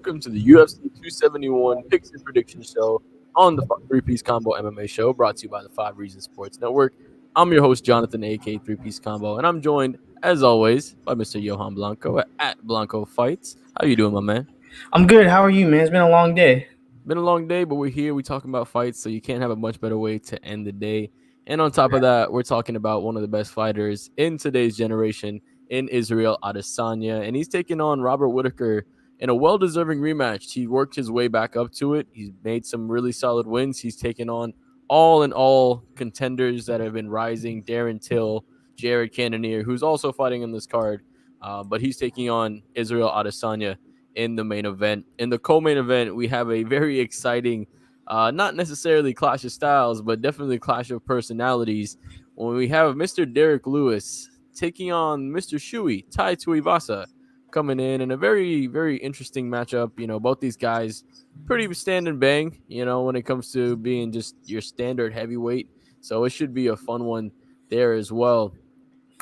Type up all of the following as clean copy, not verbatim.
welcome to the UFC 271 Picks and Prediction Show on the Three-Piece Combo MMA Show, brought to you by the 5 Reasons Sports Network. I'm your host, Johnathan, aka Three-Piece Combo, and I'm joined, as always, by Mr. Johan Blanco at Blanco Fights. How you doing, my man? I'm good. How are you, man? It's been a long day. Been a long day, but we're here. We're talking about fights, so you can't have a much better way to end the day. And on top of that, we're talking about one of the best fighters in today's generation, in Israel Adesanya, and he's taking on Robert Whittaker in a well-deserving rematch. He worked his way back up to it. He's made some really solid wins. He's taken on all contenders that have been rising. Darren Till, Jared Cannonier, who's also fighting in this card, but he's taking on Israel Adesanya in the main event. In the co-main event, we have a very exciting, not necessarily clash of styles, but definitely clash of personalities, when we have Mr. Derrick Lewis taking on Mr. Shui, Tai Tuivasa, coming in a very, very interesting matchup. You know, both these guys pretty stand and bang, you know, when it comes to being just your standard heavyweight. So it should be a fun one there as well.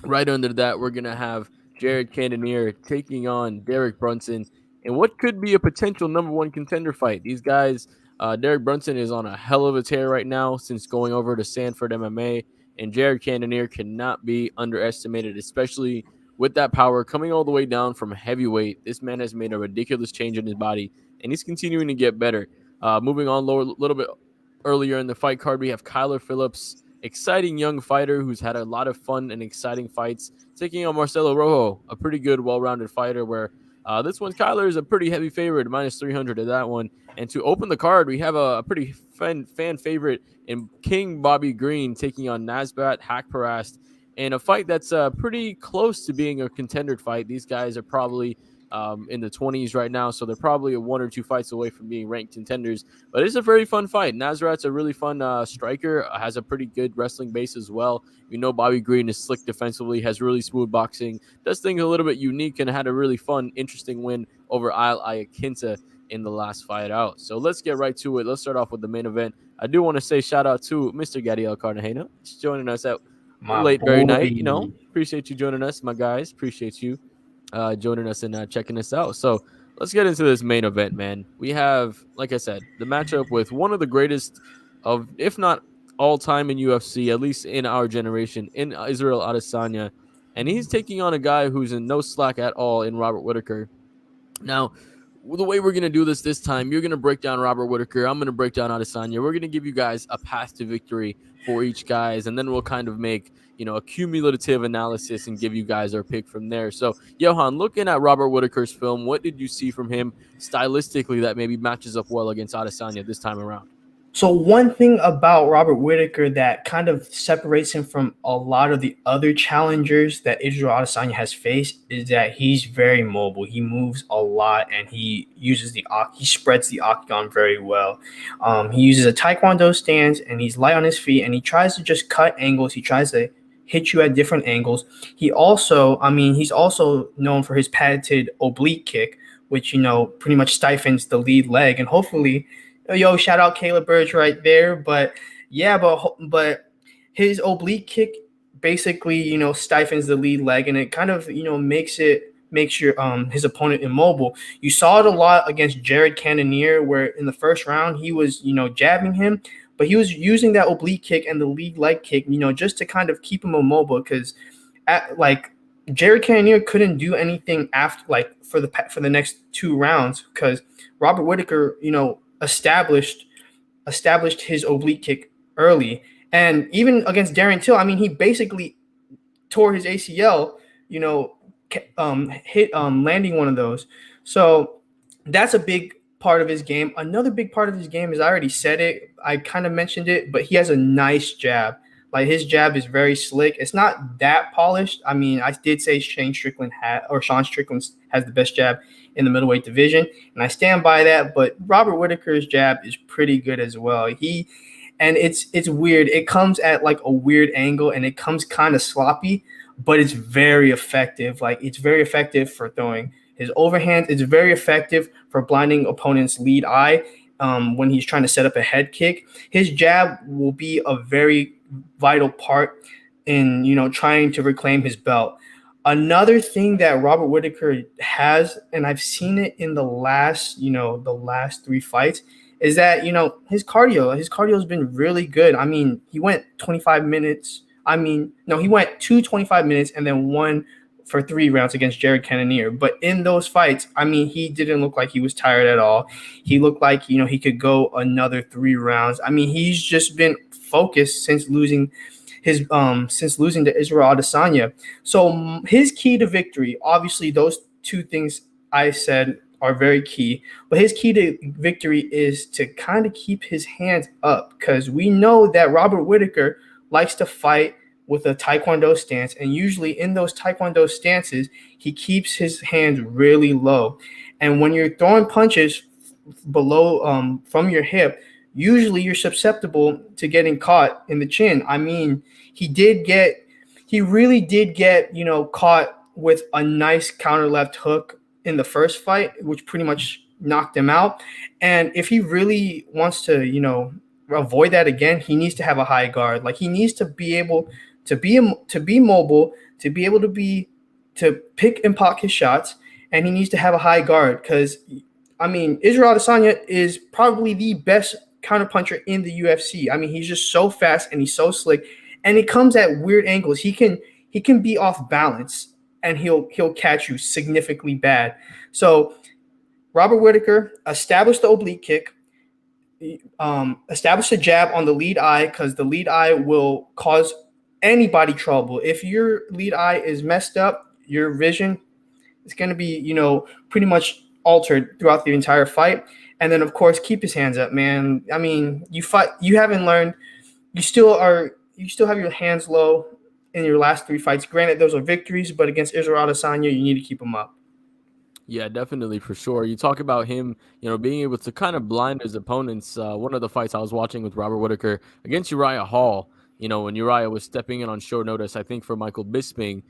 Right under that, we're going to have Jared Cannonier taking on Derrick Brunson in what could be a potential number one contender fight. These guys, Derrick Brunson is on a hell of a tear right now since going over to Sanford MMA, and Jared Cannonier cannot be underestimated, especially with that power coming all the way down from heavyweight. This man has made a ridiculous change in his body, and he's continuing to get better. Moving on a little bit earlier in the fight card, we have Phillips, exciting young fighter who's had a lot of fun and exciting fights, taking on Marcelo Rojo, a pretty good, well-rounded fighter, where this one, Kyler is a pretty heavy favorite, minus 300 to that one. And to open the card, we have a pretty fan favorite in King Bobby Green taking on Nasrat Haqparast in a fight that's pretty close to being a contender fight. These guys are probably in the 20s right now, so they're probably 1 or 2 fights away from being ranked contenders. But it's a very fun fight. Nasrat's a really fun striker, has a pretty good wrestling base as well. You know, Bobby Green is slick defensively, has really smooth boxing, does things a little bit unique, and had a really fun, interesting win over Isle Ayakinta in the last fight out. So let's get right to it. Let's start off with the main event. I do want to say shout out to Mr. Gadiel Cartagena. He's joining us at very night. You know, appreciate you joining us, my guys. Appreciate you joining us and checking us out. So let's get into this main event, man. We have, like I said, the matchup with one of the greatest of, if not all time in UFC, at least in our generation, in Israel Adesanya. And he's taking on a guy who's in no slack at all in Robert Whittaker. Now, the way we're going to do this time, you're going to break down Robert Whittaker. I'm going to break down Adesanya. We're going to give you guys a path to victory for each guys, and then we'll kind of make, you know, a cumulative analysis and give you guys our pick from there. So, Johan, looking at Robert Whittaker's film, what did you see from him stylistically that maybe matches up well against Adesanya this time around? So one thing about Robert Whittaker that kind of separates him from a lot of the other challengers that Israel Adesanya has faced is that he's very mobile. He moves a lot, and he spreads the octagon very well. He uses a Taekwondo stance, and he's light on his feet, and he tries to just cut angles. He tries to hit you at different angles. He's also known for his patented oblique kick, which, you know, pretty much stifles the lead leg, and hopefully. Yo, shout out Caleb Burge right there. But yeah, but his oblique kick basically, you know, stifles the lead leg, and it kind of, you know, makes your his opponent immobile. You saw it a lot against Jared Cannonier, where in the first round he was, you know, jabbing him, but he was using that oblique kick and the lead leg kick, you know, just to kind of keep him immobile, because Jared Cannonier couldn't do anything after, like, for the next 2 rounds, because Robert Whittaker, you know, established his oblique kick early. And even against Darren Till, I mean, he basically tore his ACL, you know, landing one of those. So that's a big part of his game. Another big part of his game is, I already said it, I kind of mentioned it, but he has a nice jab. Like, his jab is very slick. It's not that polished. I mean, I did say Sean Strickland has the best jab in the middleweight division, and I stand by that. But Robert Whittaker's jab is pretty good as well. It's weird. It comes at like a weird angle, and it comes kind of sloppy, but it's very effective. Like, it's very effective for throwing his overhand. It's very effective for blinding opponent's lead eye when he's trying to set up a head kick. His jab will be a very vital part in, you know, trying to reclaim his belt. Another thing that Robert Whittaker has, and I've seen it in the last three fights, is that his cardio has been really good. I mean, he went 25 minutes. I mean, no, he went 25 minutes and then one for 3 rounds against Jared Cannonier. But in those fights, I mean, he didn't look like he was tired at all. He looked like he could go another 3 rounds. I mean, he's just been focused since losing to Israel Adesanya. So his key to victory, obviously, those two things I said are very key. But his key to victory is to kind of keep his hands up, because we know that Robert Whittaker likes to fight with a taekwondo stance, and usually in those taekwondo stances, he keeps his hands really low. And when you're throwing punches below from your hip, usually you're susceptible to getting caught in the chin. I mean, he really did get, caught with a nice counter left hook in the first fight, which pretty much knocked him out. And if he really wants to, avoid that again, he needs to have a high guard. Like, he needs to be able to be mobile, to be able to pick and pocket his shots, and he needs to have a high guard, because I mean, Israel Adesanya is probably the best counterpuncher in the UFC. I mean, he's just so fast and he's so slick, and it comes at weird angles. He can be off balance, and he'll catch you significantly bad. So Robert Whittaker established the oblique kick, established a jab on the lead eye, because the lead eye will cause anybody trouble. If your lead eye is messed up, your vision is going to be, pretty much altered throughout the entire fight. And then, of course, keep his hands up, man. I mean, you haven't learned. You still have your hands low in your last three fights. Granted, those are victories, but against Israel Adesanya, you need to keep them up. Yeah, definitely, for sure. You talk about him, being able to kind of blind his opponents. One of the fights I was watching with Robert Whittaker against Uriah Hall, when Uriah was stepping in on short notice, I think for Michael Bisping,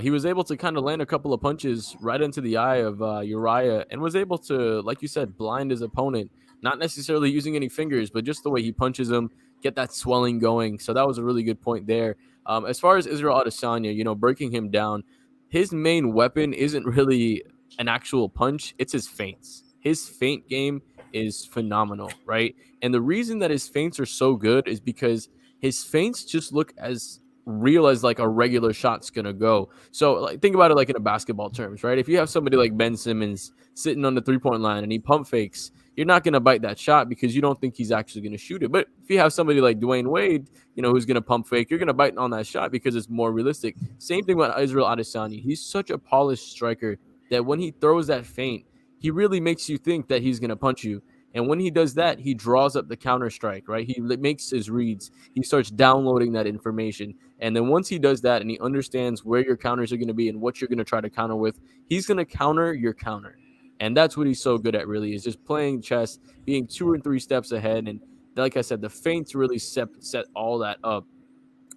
he was able to kind of land a couple of punches right into the eye of Uriah, and was able to, like you said, blind his opponent, not necessarily using any fingers, but just the way he punches him, get that swelling going. So that was a really good point there. As far as Israel Adesanya, breaking him down, his main weapon isn't really an actual punch, it's his feints. His feint game is phenomenal, right? And the reason that his feints are so good is because his feints just look as real as like a regular shot's gonna go. So like, think about it like in a basketball terms, right? If you have somebody like Ben Simmons sitting on the 3-point line and he pump fakes, you're not gonna bite that shot because you don't think he's actually gonna shoot it. But if you have somebody like Dwayne Wade, who's gonna pump fake, you're gonna bite on that shot because it's more realistic. Same thing with Israel Adesanya. He's such a polished striker that when he throws that feint, he really makes you think that he's going to punch you. And when he does that, he draws up the counter strike, right? He makes his reads. He starts downloading that information. And then once he does that and he understands where your counters are going to be and what you're going to try to counter with, he's going to counter your counter. And that's what he's so good at, really, is just playing chess, being 2 or 3 steps ahead. And like I said, the feints really set all that up.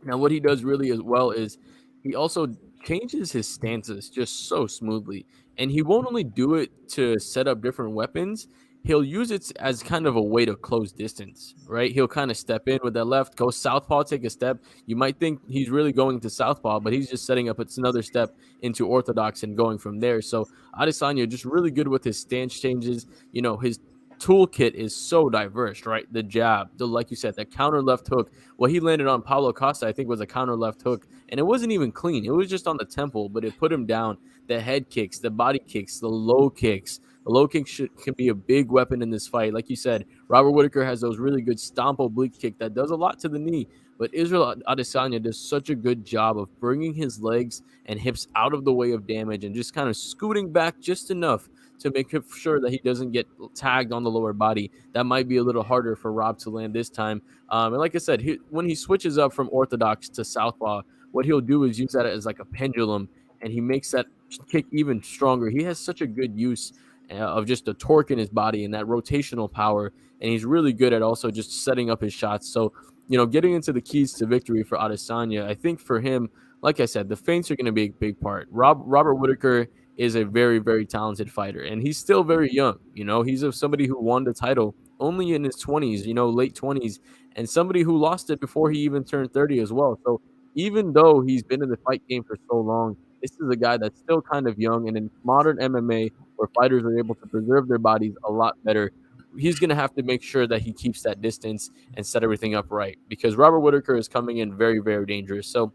Now, what he does really as well is he also changes his stances just so smoothly. And he won't only do it to set up different weapons, he'll use it as kind of a way to close distance, right? He'll kind of step in with that left, go southpaw, take a step. You might think he's really going to southpaw, but he's just setting up it's another step into orthodox and going from there. So Adesanya just really good with his stance changes. His toolkit is so diverse, right? The jab, like you said, the counter left hook. What he landed on Paulo Costa, I think, was a counter left hook, and it wasn't even clean. It was just on the temple, but it put him down. The head kicks, the body kicks, the low kicks. The low kick can be a big weapon in this fight. Like you said, Robert Whittaker has those really good stomp oblique kick that does a lot to the knee. But Israel Adesanya does such a good job of bringing his legs and hips out of the way of damage and just kind of scooting back just enough to make sure that he doesn't get tagged on the lower body. That might be a little harder for Rob to land this time. And like I said, when he switches up from orthodox to southpaw, what he'll do is use that as like a pendulum, and he makes that kick even stronger. He has such a good use of just the torque in his body and that rotational power, and he's really good at also just setting up his shots. So, getting into the keys to victory for Adesanya, I think for him, like I said, the feints are going to be a big part. Robert Whittaker is a very, very talented fighter, and he's still very young. He's of somebody who won the title only in his 20s, late 20s, and somebody who lost it before he even turned 30 as well. So even though he's been in the fight game for so long, this is a guy that's still kind of young, and in modern MMA, where fighters are able to preserve their bodies a lot better, he's going to have to make sure that he keeps that distance and set everything up right, because Robert Whittaker is coming in very, very dangerous. So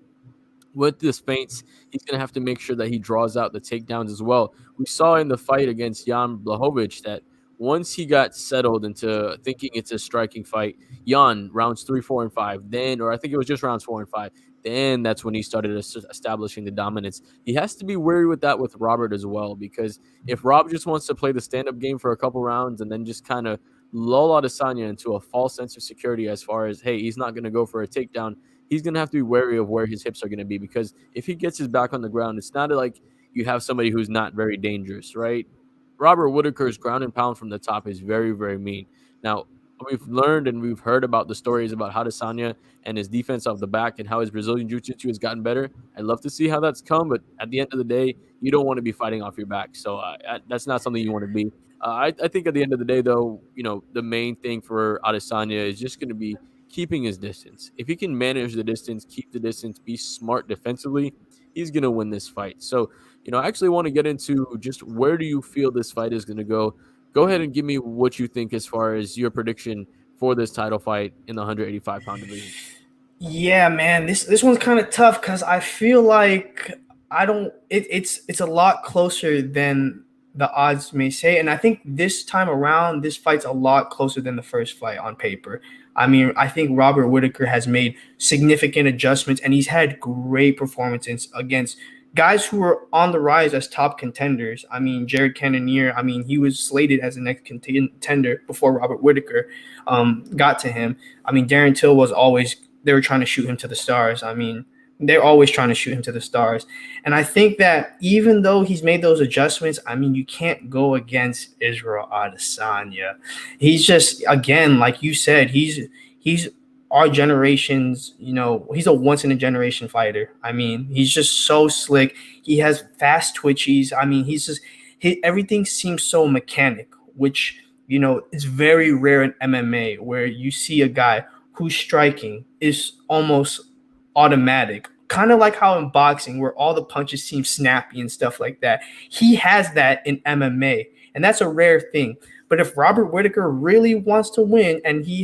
with this feints, he's going to have to make sure that he draws out the takedowns as well. We saw in the fight against Jan Blachowicz that once he got settled into thinking it's a striking fight, Jan, rounds 3, 4, and 5, then, or I think it was just rounds 4 and 5, then that's when he started establishing the dominance. He has to be wary with that with Robert as well, because if Rob just wants to play the stand-up game for a couple rounds and then just kind of lull Adesanya into a false sense of security as far as, hey, he's not going to go for a takedown, he's going to have to be wary of where his hips are going to be, because if he gets his back on the ground, it's not like you have somebody who's not very dangerous, right? Robert Whittaker's ground and pound from the top is very, very mean. Now, we've learned and we've heard about the stories about Adesanya and his defense off the back and how his Brazilian Jiu-Jitsu has gotten better. I'd love to see how that's come, but at the end of the day, you don't want to be fighting off your back. So that's not something you want to be. I think at the end of the day, though, the main thing for Adesanya is just going to be keeping his distance. If he can manage the distance, keep the distance, be smart defensively, he's going to win this fight. So, I actually want to get into just where do you feel this fight is going to go? Go ahead and give me what you think as far as your prediction for this title fight in the 185-pound division. Yeah, man, this one's kind of tough because I feel like it's a lot closer than the odds may say, and I think this time around this fight's a lot closer than the first fight on paper. I mean, I think Robert Whittaker has made significant adjustments, and he's had great performances against guys who were on the rise as top contenders. I mean, Jared Cannonier, I mean, he was slated as the next contender before Robert Whittaker got to him. I mean, Darren Till was always – they were trying to shoot him to the stars. I mean, they're always trying to shoot him to the stars. And I think that even though he's made those adjustments, I mean, you can't go against Israel Adesanya. He's just, again, like you said, he's our generation's, he's a once-in-a-generation fighter. I mean, he's just so slick. He has fast twitchies. I mean, everything seems so mechanic, which, is very rare in MMA, where you see a guy whose striking is almost automatic, kind of like how in boxing, where all the punches seem snappy and stuff like that. He has that in MMA, and that's a rare thing. But if Robert Whittaker really wants to win and he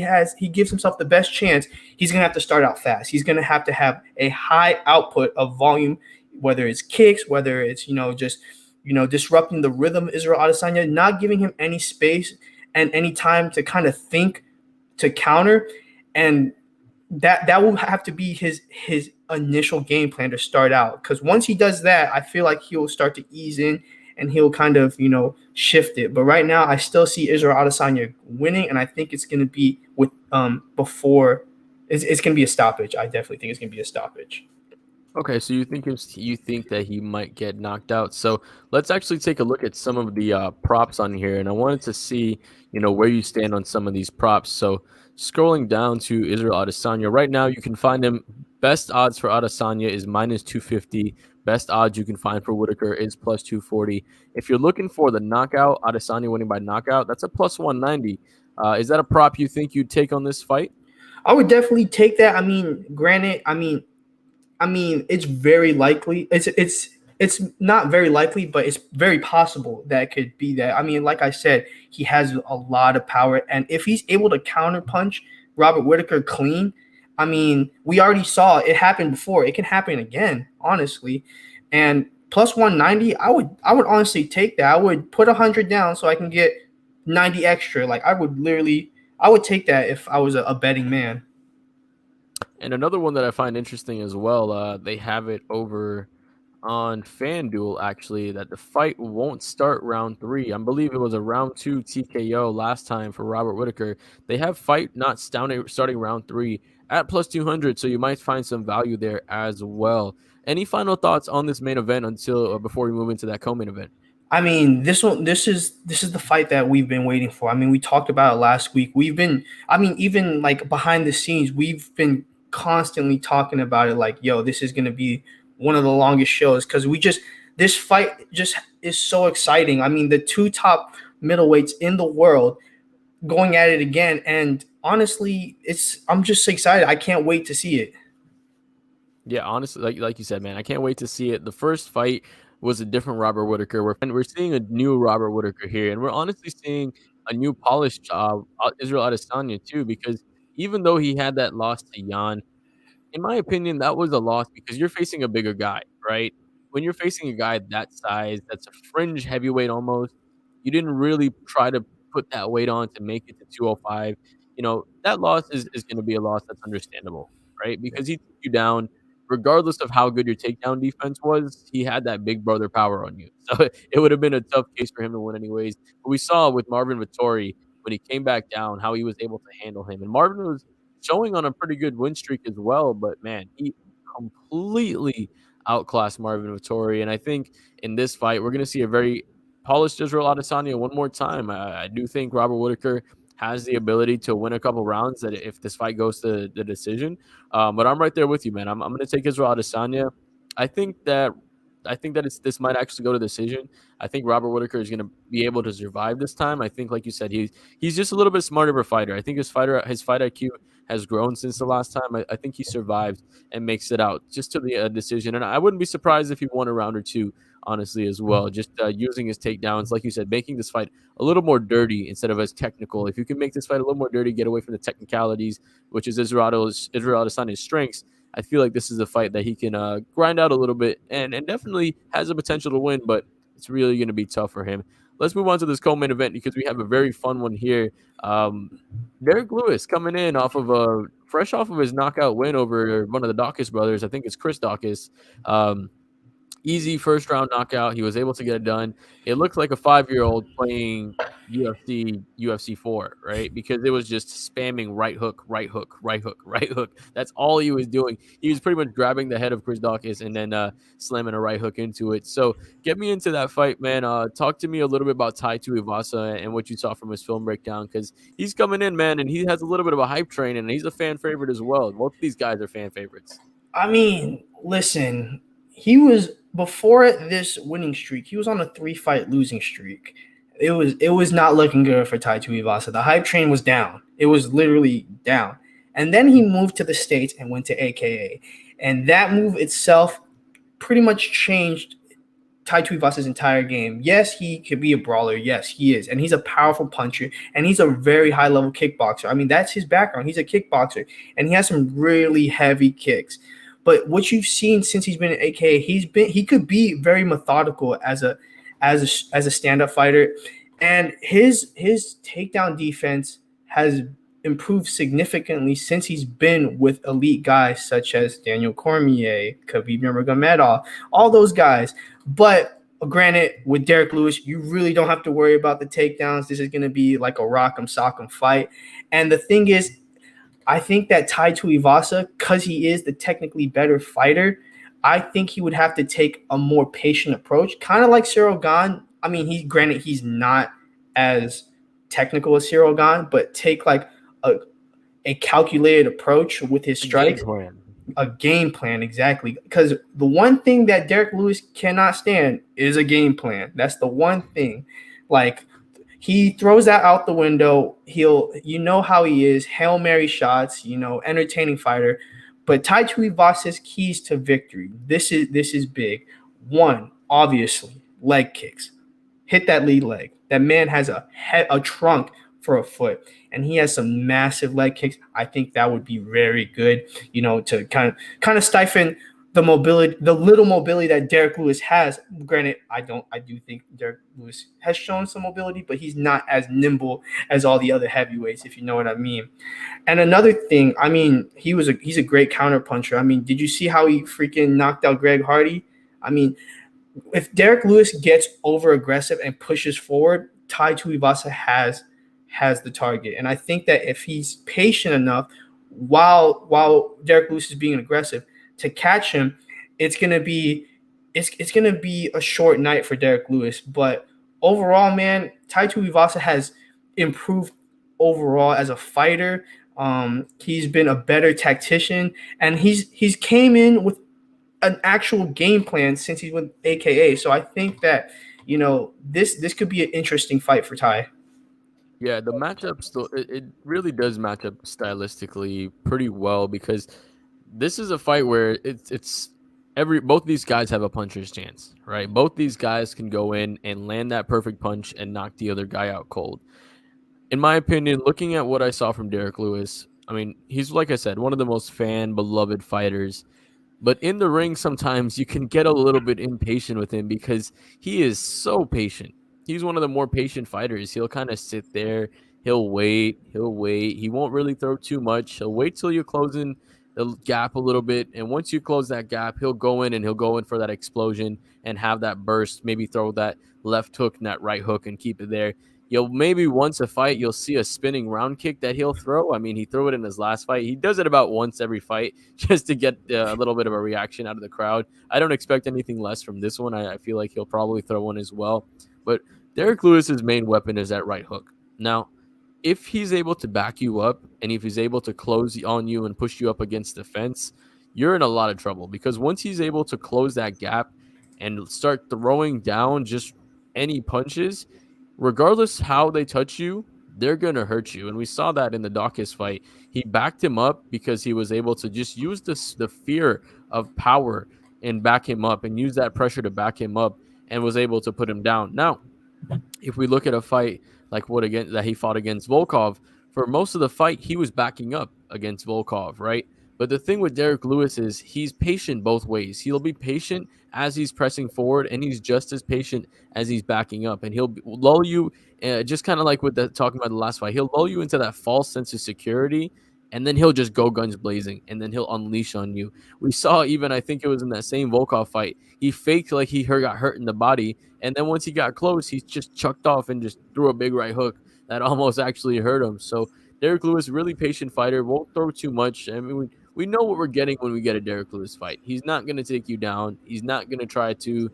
gives himself the best chance, he's going to have to start out fast. He's going to have a high output of volume, whether it's kicks, whether it's, just, disrupting the rhythm of Israel Adesanya, not giving him any space and any time to kind of think to counter. And that will have to be his initial game plan to start out. Because once he does that, I feel like he'll start to ease in and he'll kind of, shift it. But right now, I still see Israel Adesanya winning, and I think it's going to be with it's going to be a stoppage. I definitely think it's going to be a stoppage. Okay, so you think that he might get knocked out. So let's actually take a look at some of the props on here, and I wanted to see, where you stand on some of these props. So scrolling down to Israel Adesanya, right now you can find him. Best odds for Adesanya is -250. Best odds you can find for Whittaker is +240. If you're looking for the knockout, Adesanya winning by knockout, that's a +190. Is that a prop you think you'd take on this fight? I would definitely take that. I mean, granted, I mean, it's very likely. It's not very likely, but it's very possible that it could be that. I mean, like I said, he has a lot of power, and if he's able to counterpunch Robert Whittaker clean, I mean, we already saw it happen before. It can happen again, honestly. And +190, I would honestly take that. I would put 100 down so I can get 90 extra. Like I would take that if I was a betting man. And another one that I find interesting as well, they have it over on FanDuel, actually, that the fight won't start round 3. I believe it was a round 2 TKO last time for Robert Whittaker. They have fight not starting round 3 at +200, so you might find some value there as well. Any final thoughts on this main event before we move into that co-main event? I mean, this is the fight that we've been waiting for. I mean, we talked about it last week. Even like behind the scenes, we've been constantly talking about it like, yo, this is going to be one of the longest shows because this fight just is so exciting. I mean, the two top middleweights in the world going at it again. And honestly, I'm just excited. I can't wait to see it. Yeah, honestly, like you said, man, I can't wait to see it. The first fight was a different Robert Whittaker. We're seeing a new Robert Whittaker here, and we're honestly seeing a new polished Israel Adesanya too. Because even though he had that loss to Jan, in my opinion, that was a loss because you're facing a bigger guy, right? When you're facing a guy that size, that's a fringe heavyweight almost, you didn't really try to put that weight on to make it to 205. That loss is going to be a loss that's understandable, right? Because he took you down, regardless of how good your takedown defense was, he had that big brother power on you. So it would have been a tough case for him to win anyways. But we saw with Marvin Vittori when he came back down how he was able to handle him. And Marvin was showing on a pretty good win streak as well. But man, he completely outclassed Marvin Vittori. And I think in this fight, we're going to see a very polished Israel Adesanya one more time. I do think Robert Whittaker has the ability to win a couple rounds that if this fight goes to the decision. But I'm right there with you, man. I'm going to take Israel Adesanya. I think that this might actually go to decision. I think Robert Whittaker is going to be able to survive this time. I think, like you said, he's just a little bit smarter of a fighter. I think his fight IQ has grown since the last time. I think he survives and makes it out just to the decision. And I wouldn't be surprised if he won a round or two, honestly, as well. Just using his takedowns, like you said, making this fight a little more dirty instead of as technical. If you can make this fight a little more dirty, get away from the technicalities, which is Israel Adesanya's strengths, I feel like this is a fight that he can grind out a little bit and definitely has the potential to win, but it's really going to be tough for him. Let's move on to this co-main event because we have a very fun one here. Um, Derrick Lewis coming in fresh off of his knockout win over one of the Dawkins brothers. I think it's Chris Dawkins. Easy first round knockout. He was able to get it done. It looked like a 5-year-old playing UFC 4, right? Because it was just spamming right hook, right hook, right hook, right hook. That's all he was doing. He was pretty much grabbing the head of Chris Dawkins and then slamming a right hook into it. So get me into that fight, man. Talk to me a little bit about Tai Tuivasa and what you saw from his film breakdown because he's coming in, man, and he has a little bit of a hype train and he's a fan favorite as well. Both of these guys are fan favorites. I mean, listen, he was before this winning streak, he was on a 3-fight losing streak. It was not looking good for Tai Tuivasa. The hype train was down. It was literally down. And then he moved to the States and went to AKA. And that move itself pretty much changed Tai Tuivasa's entire game. Yes, he could be a brawler. Yes, he is. And he's a powerful puncher. And he's a very high-level kickboxer. I mean, that's his background. He's a kickboxer. And he has some really heavy kicks. But what you've seen since he's been in AKA, he could be very methodical as a stand-up fighter. And his takedown defense has improved significantly since he's been with elite guys such as Daniel Cormier, Khabib Nurmagomedov, all those guys. But granted, with Derrick Lewis, you really don't have to worry about the takedowns. This is going to be like a rock'em sock'em fight. And the thing is, I think that Tai Tuivasa, because he is the technically better fighter, I think he would have to take a more patient approach, kind of like Cyril Gane. I mean, he's not as technical as Cyril Gane, but take like a calculated approach with his strikes. A game plan, exactly. Because the one thing that Derrick Lewis cannot stand is a game plan. That's the one thing. Like, he throws that out the window. You know how he is, Hail Mary shots, entertaining fighter. But Tai Tuivasa's keys to victory, this is big. One, obviously, leg kicks. Hit that lead leg. That man has a trunk for a foot, and he has some massive leg kicks. I think that would be very good, to kind of stifle the mobility, the little mobility that Derrick Lewis has. Granted, I do think Derrick Lewis has shown some mobility, but he's not as nimble as all the other heavyweights, if you know what I mean. And another thing, I mean, he's a great counter puncher. I mean, did you see how he freaking knocked out Greg Hardy? I mean, if Derrick Lewis gets over aggressive and pushes forward, Tai Tuivasa has the target. And I think that if he's patient enough while Derrick Lewis is being aggressive, to catch him, it's gonna be a short night for Derrick Lewis. But overall, man, Tai Tuivasa has improved overall as a fighter. He's been a better tactician, and he's came in with an actual game plan since he's with AKA. So I think that this could be an interesting fight for Tai. Yeah, the matchup still it really does match up stylistically pretty well because this is a fight where it's every both these guys have a puncher's chance, right? Both these guys can go in and land that perfect punch and knock the other guy out cold. In my opinion, looking at what I saw from Derrick Lewis, I mean, he's like I said, one of the most fan beloved fighters. But in the ring, sometimes you can get a little bit impatient with him because he is so patient. He's one of the more patient fighters. He'll kind of sit there, he'll wait, he'll wait. He won't really throw too much. He'll wait till you close in the gap a little bit. And once you close that gap, he'll go in and he'll go in for that explosion and have that burst, maybe throw that left hook and that right hook and keep it there. You'll maybe once a fight, you'll see a spinning round kick that he'll throw. I mean, he threw it in his last fight. He does it about once every fight just to get a little bit of a reaction out of the crowd. I don't expect anything less from this one. I feel like he'll probably throw one as well. But Derrick Lewis's main weapon is that right hook. Now, if he's able to back you up and if he's able to close on you and push you up against the fence, you're in a lot of trouble because once he's able to close that gap and start throwing down just any punches, regardless how they touch you, they're going to hurt you. And we saw that in the Dawkins fight. He backed him up because he was able to just use the fear of power and back him up and use that pressure to back him up and was able to put him down. Now, if we look at a fight like what again that he fought against Volkov, for most of the fight he was backing up against Volkov, right? But the thing with Derrick Lewis is he's patient both ways. He'll be patient as he's pressing forward, and he's just as patient as he's backing up. And he'll lull you, just kind of like with the talking about the last fight. He'll lull you into that false sense of security, and then he'll just go guns blazing, and then he'll unleash on you. We saw even I think it was in that same Volkov fight. He faked like he got hurt in the body, and then once he got close, he just chucked off and just threw a big right hook that almost actually hurt him. So Derrick Lewis, really patient fighter, won't throw too much. I mean, we know what we're getting when we get a Derrick Lewis fight. He's not going to take you down. He's not going to try to,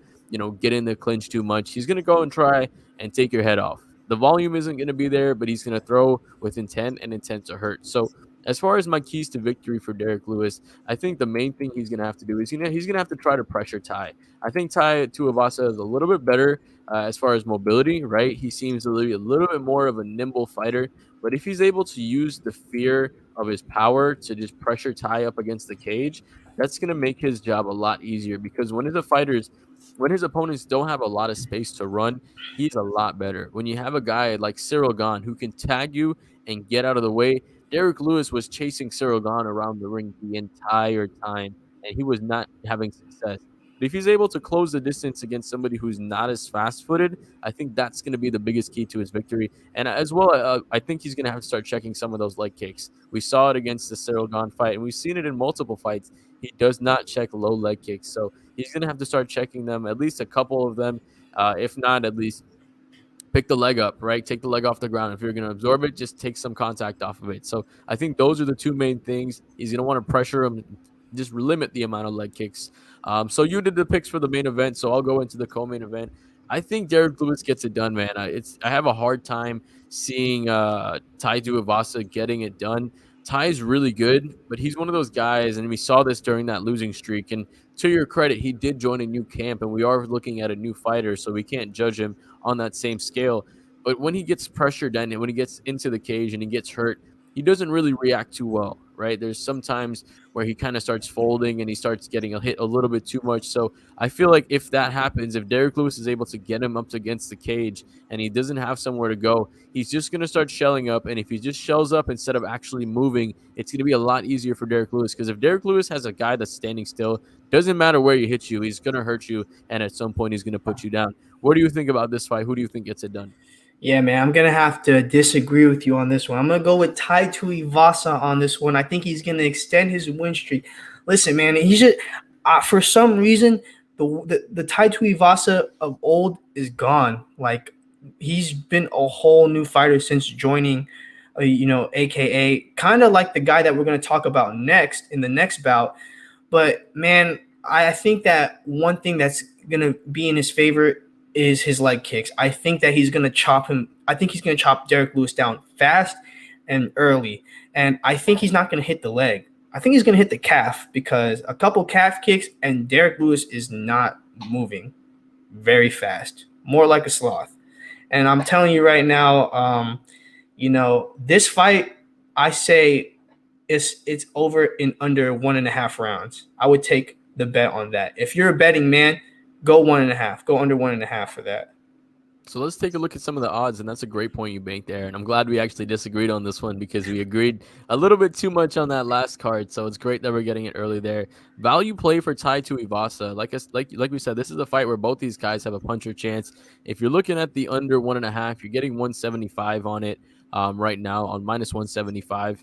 get in the clinch too much. He's going to go and try and take your head off. The volume isn't going to be there, but he's going to throw with intent and intent to hurt. So as far as my keys to victory for Derrick Lewis, I think the main thing he's going to have to do is he's going to have to try to pressure Tai. I think Tai Tuivasa is a little bit better as far as mobility, right? He seems to be a little bit more of a nimble fighter. But if he's able to use the fear of his power to just pressure Tai up against the cage, that's going to make his job a lot easier because when his opponents don't have a lot of space to run, he's a lot better. When you have a guy like Cyril Gahn who can tag you and get out of the way, Derrick Lewis was chasing Cyril Gahn around the ring the entire time, and he was not having success. But if he's able to close the distance against somebody who's not as fast-footed, I think that's going to be the biggest key to his victory. And as well, I think he's going to have to start checking some of those leg kicks. We saw it against the Cyril Gahn fight, and we've seen it in multiple fights. He does not check low leg kicks, so he's going to have to start checking them, at least a couple of them, if not at least pick the leg up, right? Take the leg off the ground. If you're going to absorb it, just take some contact off of it. So I think those are the two main things. He's going to want to pressure him, just limit the amount of leg kicks. So you did the picks for the main event, so I'll go into the co-main event. I think Derrick Lewis gets it done, man. I have a hard time seeing Tai Tuivasa getting it done. Ty's really good, but he's one of those guys, and we saw this during that losing streak. And to your credit, he did join a new camp, and we are looking at a new fighter, so we can't judge him on that same scale. But when he gets pressured and when he gets into the cage and he gets hurt, he doesn't really react too well, right? There's sometimes where he kind of starts folding and he starts getting hit a little bit too much. So I feel like if that happens, if Derrick Lewis is able to get him up against the cage and he doesn't have somewhere to go, he's just going to start shelling up. And if he just shells up instead of actually moving, it's going to be a lot easier for Derrick Lewis. Because if Derrick Lewis has a guy that's standing still, doesn't matter where he hits you, he's going to hurt you. And at some point, he's going to put you down. What do you think about this fight? Who do you think gets it done? Yeah, man, I'm gonna have to disagree with you on this one. I'm gonna go with Tai Tuivasa on this one. I think he's gonna extend his win streak. Listen, man, he should. For some reason, the Tai Tuivasa of old is gone. Like he's been a whole new fighter since joining. AKA kind of like the guy that we're gonna talk about next in the next bout. But man, I think that one thing that's gonna be in his favor is his leg kicks. I think that he's going to chop him. I think he's going to chop Derrick Lewis down fast and early. And I think he's not going to hit the leg. I think he's going to hit the calf because a couple calf kicks and Derrick Lewis is not moving very fast, more like a sloth. And I'm telling you right now, this fight, I say it's over in under 1.5 rounds. I would take the bet on that. If you're a betting man, go 1.5. Go under 1.5 for that. So let's take a look at some of the odds, and that's a great point you make there. And I'm glad we actually disagreed on this one because we agreed a little bit too much on that last card. So it's great that we're getting it early there. Value play for Tai Tuivasa. Like we said, this is a fight where both these guys have a puncher chance. If you're looking at the under 1.5, you're getting 175 on it right now on minus 175.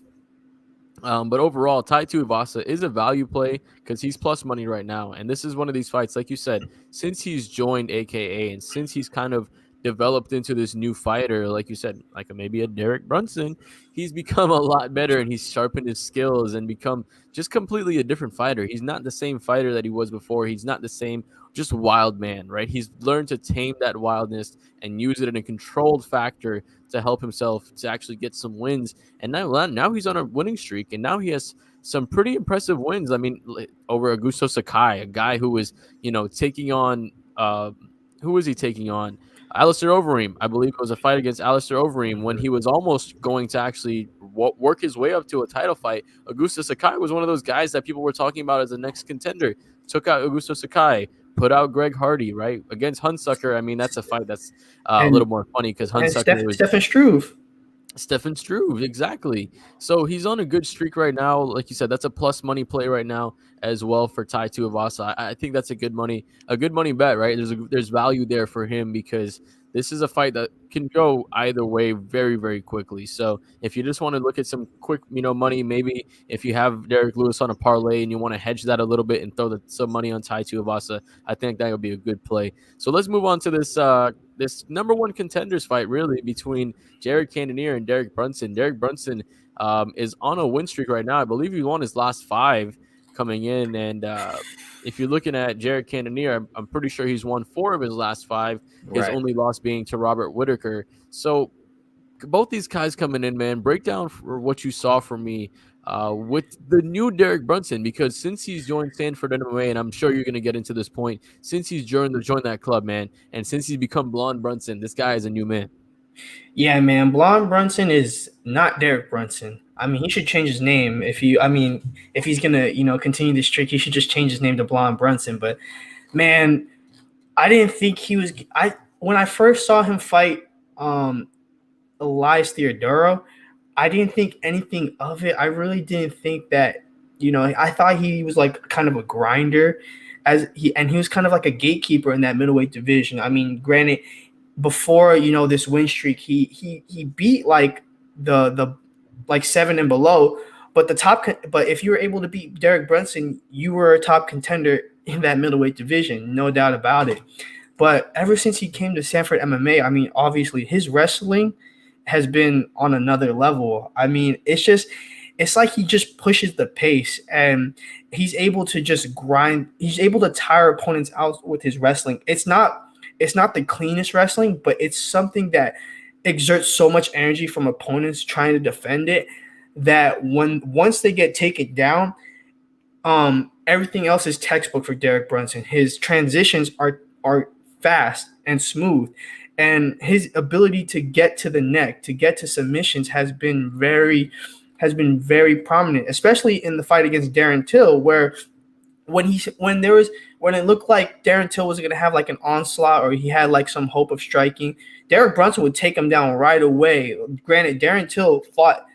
But overall, Tai Tuivasa is a value play because he's plus money right now. And this is one of these fights, like you said, since he's joined AKA and since he's kind of developed into this new fighter, like you said, like maybe a Derrick Brunson, he's become a lot better and he's sharpened his skills and become just completely a different fighter. He's not the same fighter that he was before. He's not the same just wild man, right? He's learned to tame that wildness and use it in a controlled factor to help himself to actually get some wins. And now he's on a winning streak, and now he has some pretty impressive wins. I mean, over Augusto Sakai, a guy who was, taking on who was he taking on? Alistair Overeem. I believe it was a fight against Alistair Overeem when he was almost going to actually work his way up to a title fight. Augusto Sakai was one of those guys that people were talking about as the next contender. Took out Augusto Sakai, put out Greg Hardy, right? Against Hunsucker. I mean, that's a fight that's a little more funny because Hunsucker was Stefan Struve. Stefan Struve, exactly. So he's on a good streak right now. Like you said, that's a plus money play right now as well for Tai Tuivasa. I think that's a good money bet, right? There's value there for him because this is a fight that can go either way very, very quickly. So if you just want to look at some quick, money, maybe if you have Derrick Lewis on a parlay and you want to hedge that a little bit and throw some money on Tai Tuivasa, I think that would be a good play. So let's move on to this number one contenders fight, really, between Jared Cannonier and Derrick Brunson. Derrick Brunson is on a win streak right now. I believe he won his last 5 coming in. And if you're looking at Jared Cannonier, I'm pretty sure he's won 4 of his last 5. His only loss being to Robert Whittaker. So both these guys coming in, man, break down for what you saw from me with the new Derrick Brunson, because since he's joined Sanford MMA, and I'm sure you're going to get into this point, since he's joined that club, man, and since he's become Blonde Brunson, this guy is a new man. Yeah, man, Blonde Brunson is not Derrick Brunson. I mean, he should change his name if he's gonna, continue this streak, he should just change his name to Blonde Brunson. But man, I didn't think he was. When I first saw him fight Elias Theodoro, I didn't think anything of it. I really didn't think that. I thought he was like kind of a grinder, he was kind of like a gatekeeper in that middleweight division. I mean, granted, before this win streak, he beat like the like 7 and below, but if you were able to beat Derrick Brunson, you were a top contender in that middleweight division, no doubt about it. But ever since he came to Sanford MMA, I mean, obviously his wrestling has been on another level. I mean, it's like he just pushes the pace and he's able to just grind. He's able to tire opponents out with his wrestling. It's not the cleanest wrestling, but it's something that exerts so much energy from opponents trying to defend it that once they get taken down, everything else is textbook for Derrick Brunson. His transitions are fast and smooth, and his ability to get to the neck, to get to submissions has been very prominent, especially in the fight against Darren Till, where when it looked like Darren Till was going to have like an onslaught or he had like some hope of striking, Derrick Brunson would take him down right away. Granted, Darren Till fought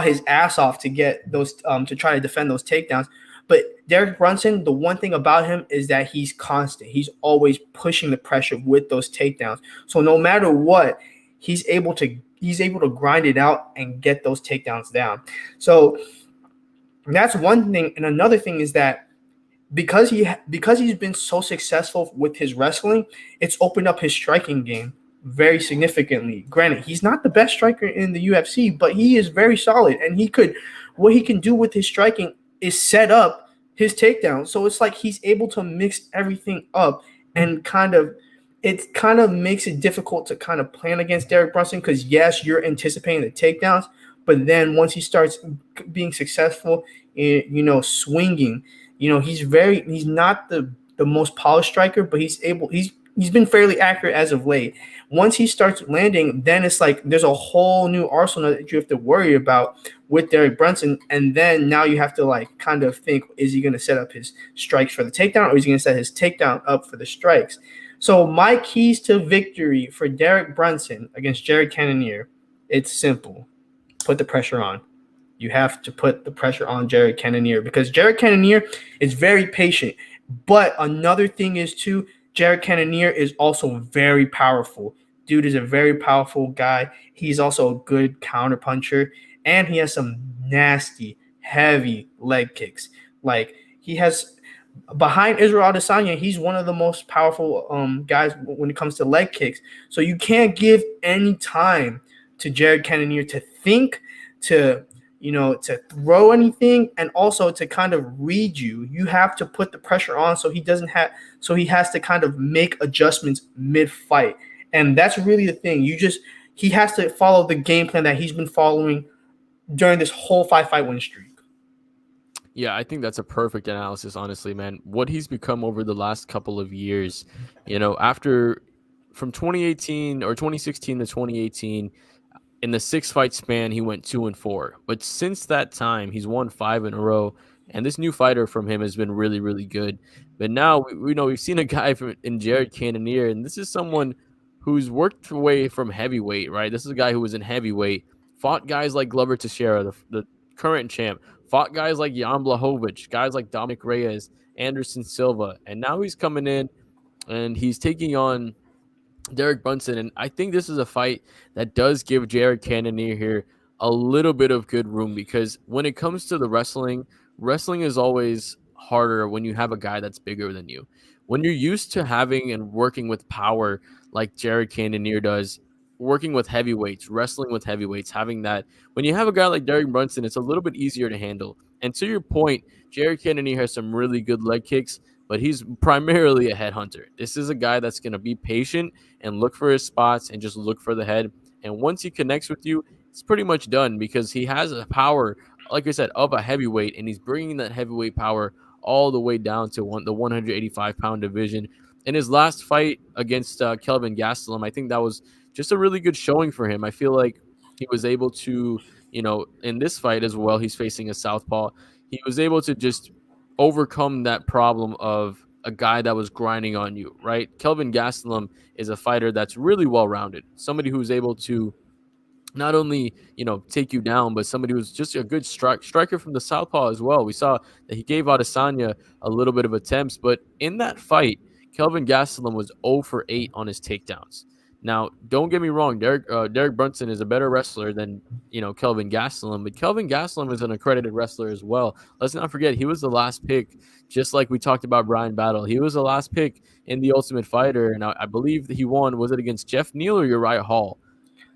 his ass off to get those to try to defend those takedowns. But Derrick Brunson, the one thing about him is that he's constant. He's always pushing the pressure with those takedowns. So no matter what, he's able to grind it out and get those takedowns down. So that's one thing. And another thing is that because he's been so successful with his wrestling, it's opened up his striking game very significantly. Granted, he's not the best striker in the UFC, but he is very solid. And what he can do with his striking is set up his takedown. So it's like he's able to mix everything up and it kind of makes it difficult to kind of plan against Derrick Brunson because, yes, you're anticipating the takedowns, but then once he starts being successful in, swinging, he's not the most polished striker, but he's he's been fairly accurate as of late. Once he starts landing, then it's like there's a whole new arsenal that you have to worry about with Derrick Brunson. And then now you have to like kind of think, is he going to set up his strikes for the takedown, or is he going to set his takedown up for the strikes? So my keys to victory for Derrick Brunson against Jared Cannonier, it's simple. Put the pressure on. You have to put the pressure on Jared Cannonier because Jared Cannonier is very patient. But another thing is too, Jared Cannonier is also very powerful. Dude is a very powerful guy. He's also a good counterpuncher, and he has some nasty, heavy leg kicks. Like he has behind Israel Adesanya, he's one of the most powerful guys when it comes to leg kicks. So you can't give any time to Jared Cannonier to think, to to throw anything, and also to kind of read you. You have to put the pressure on so he has to kind of make adjustments mid-fight. And that's really the thing. He has to follow the game plan that he's been following during this whole five-fight win streak. Yeah, I think that's a perfect analysis, honestly, man. What he's become over the last couple of years, after from 2018 or 2016 to 2018, in the 6-fight span, he went 2-4. But since that time, he's won 5 in a row. And this new fighter from him has been really, really good. But now we've seen a guy in Jared Cannonier, and this is someone who's worked away from heavyweight, right? This is a guy who was in heavyweight, fought guys like Glover Teixeira, the current champ, fought guys like Jan Blachowicz, guys like Dominic Reyes, Anderson Silva, and now he's coming in and he's taking on Derrick Brunson, and I think this is a fight that does give Jared Cannonier here a little bit of good room because when it comes to the wrestling is always harder when you have a guy that's bigger than you. When you're used to having and working with power like Jared Cannonier does, working with heavyweights, wrestling with heavyweights, having that, when you have a guy like Derrick Brunson, it's a little bit easier to handle. And to your point, Jared Cannonier has some really good leg kicks, but he's primarily a headhunter. This is a guy that's going to be patient and look for his spots and just look for the head. And once he connects with you, it's pretty much done because he has a power, like I said, of a heavyweight, and he's bringing that heavyweight power all the way down to the 185-pound division. In his last fight against Kelvin Gastelum, I think that was just a really good showing for him. I feel like he was able to, in this fight as well, he's facing a southpaw. He was able to just overcome that problem of a guy that was grinding on you, right? Kelvin Gastelum is a fighter that's really well-rounded, somebody who's able to not only, take you down, but somebody who's just a good striker from the southpaw as well. We saw that he gave Adesanya a little bit of attempts, but in that fight, Kelvin Gastelum was 0 for 8 on his takedowns. Now, don't get me wrong, Derrick Brunson is a better wrestler than, Kelvin Gastelum, but Kelvin Gastelum is an accredited wrestler as well. Let's not forget, he was the last pick, just like we talked about Brian Battle. He was the last pick in the Ultimate Fighter, and I believe that he won, was it against Jeff Neal or Uriah Hall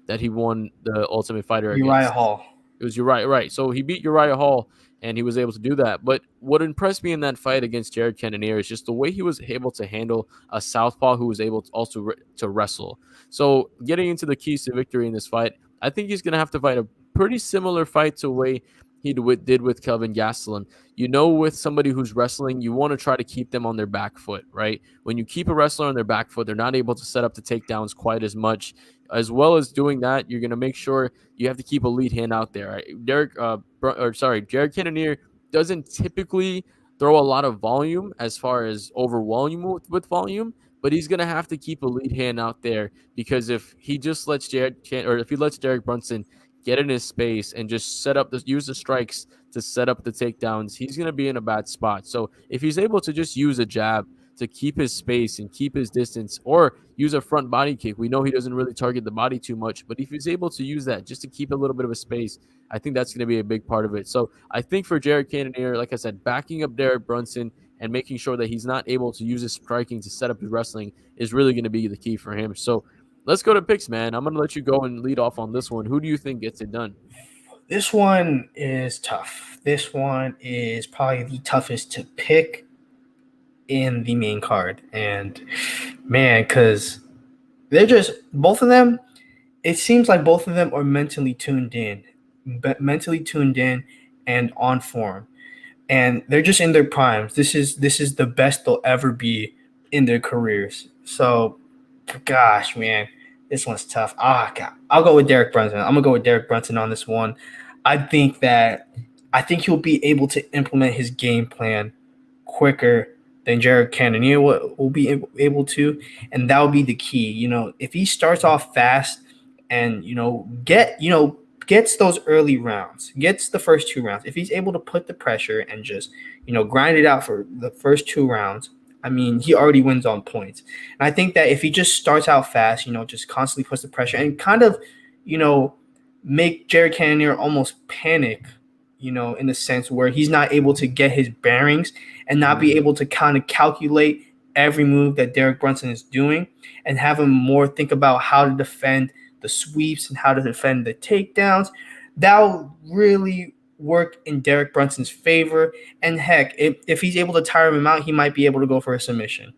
that he won the Ultimate Fighter Uriah against? Hall. It was Uriah, right. So he beat Uriah Hall, and he was able to do that. But what impressed me in that fight against Jared Cannonier is just the way he was able to handle a southpaw who was able to also to wrestle. So getting into the keys to victory in this fight, I think he's going to have to fight a pretty similar fight to the way he did with Kelvin Gastelum. With somebody who's wrestling, you want to try to keep them on their back foot, right? When you keep a wrestler on their back foot, they're not able to set up the takedowns quite as much. As well as doing that, you're going to make sure you have to keep a lead hand out there. Right? Jared Cannonier doesn't typically throw a lot of volume as far as over volume with volume, but he's going to have to keep a lead hand out there because if he just lets if he lets Derrick Brunson get in his space and just use the strikes to set up the takedowns, he's going to be in a bad spot. So if he's able to just use a jab to keep his space and keep his distance, or use a front body kick. We know he doesn't really target the body too much, but if he's able to use that just to keep a little bit of a space, I think that's going to be a big part of it. So I think for Jared Cannonier, like I said, backing up Derrick Brunson and making sure that he's not able to use his striking to set up his wrestling is really going to be the key for him. So let's go to picks, man. I'm going to let you go and lead off on this one. Who do you think gets it done? This one is tough. This one is probably the toughest to pick in the main card. And man, because they're just both of them, it seems like both of them are mentally tuned in and on form. And they're just in their primes. This is the best they'll ever be in their careers. So, gosh, man, this one's tough. God. I'll go with Derrick Brunson. I'm gonna go with Derrick Brunson on this one. I think that I think he'll be able to implement his game plan quicker than Jared Cannonier will be able to, and that will be the key. If he starts off fast and gets those early rounds, gets the first 2 rounds, if he's able to put the pressure and just grind it out for the first 2 rounds, I mean, he already wins on points. And I think that if he just starts out fast, just constantly puts the pressure and kind of, you know, make Jared Cannonier almost panic, in the sense where he's not able to get his bearings and not be able to kind of calculate every move that Derrick Brunson is doing, and have him more think about how to defend the sweeps and how to defend the takedowns. That'll really work in Derrick Brunson's favor. And heck, if he's able to tire him out, he might be able to go for a submission.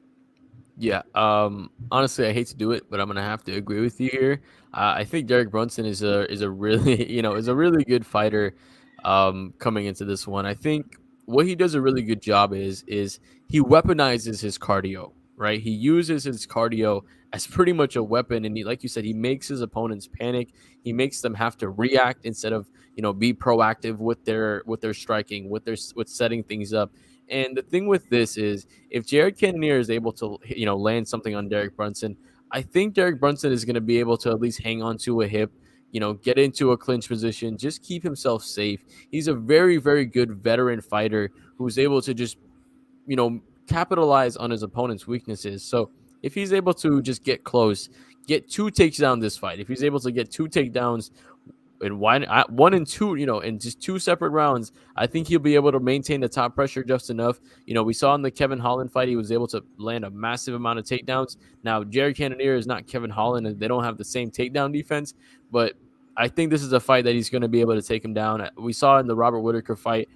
Yeah. Honestly, I hate to do it, but I'm gonna have to agree with you here. I think Derrick Brunson is a really is a really good fighter. Coming into this one, I think what he does a really good job is he weaponizes his cardio. Right, he uses his cardio as pretty much a weapon, and like you said, he makes his opponents panic. He makes them have to react instead of be proactive with their striking, with setting things up. And the thing with this is, if Jared Cannonier is able to, land something on Derrick Brunson, I think Derrick Brunson is going to be able to at least hang on to a hip, get into a clinch position, just keep himself safe. He's a very, very good veteran fighter who's able to just, capitalize on his opponent's weaknesses. So if he's able to just get close, get 2 takedowns this fight, if he's able to get 2 takedowns in one and two, in just 2 separate rounds, I think he'll be able to maintain the top pressure just enough. We saw in the Kevin Holland fight, he was able to land a massive amount of takedowns. Now, Jared Cannonier is not Kevin Holland, and they don't have the same takedown defense, but I think this is a fight that he's going to be able to take him down. We saw in the Robert Whittaker fight,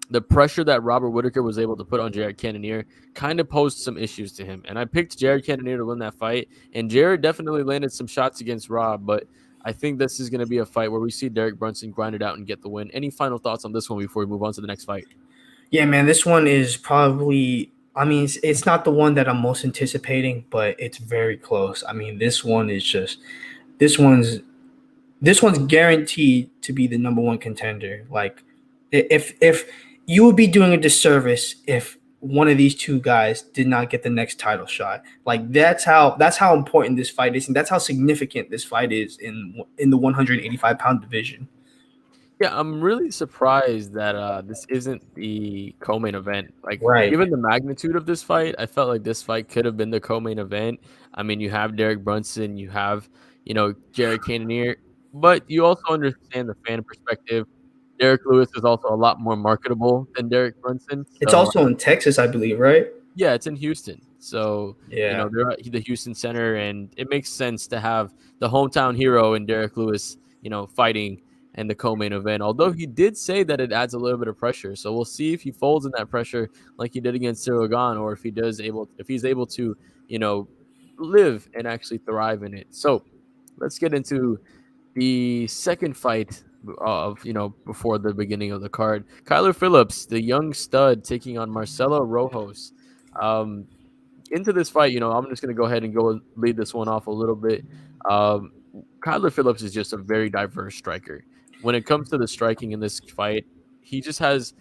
the pressure that Robert Whittaker was able to put on Jared Cannonier kind of posed some issues to him. And I picked Jared Cannonier to win that fight. And Jared definitely landed some shots against Rob, but I think this is going to be a fight where we see Derrick Brunson grind it out and get the win. Any final thoughts on this one before we move on to the next fight? Yeah, man, this one is probably. I mean, it's not the one that I'm most anticipating, but it's very close. I mean, this one's this one's guaranteed to be the number one contender. Like, if you would be doing a disservice if one of these two guys did not get the next title shot. Like, that's how important this fight is, and that's how significant this fight is in the 185-pound division. Yeah, I'm really surprised that this isn't the co-main event. Like, Right. given the magnitude of this fight, I felt like this fight could have been the co-main event. I mean, you have Derrick Brunson, you have, Jared Cannonier, but you also understand the fan perspective. Derek Lewis is also a lot more marketable than Derrick Brunson. It's So also in Texas, I believe, right? yeah, it's in Houston. So, Yeah. they're at the Houston Center, and it makes sense to have the hometown hero and Derek Lewis, fighting in the co-main event. Although he did say that it adds a little bit of pressure. So we'll see if he folds in that pressure like he did against Cyril Gane, or if he's able to, you know, live and actually thrive in it. So let's get into the second fight of before the beginning of the card. Kyler Phillips, the young stud, taking on Marcelo Rojos. Um, Into this fight, I'm just going to go ahead and go lead this one off a little bit. Um, Kyler Phillips is just a very diverse striker. When it comes to the striking in this fight, he just has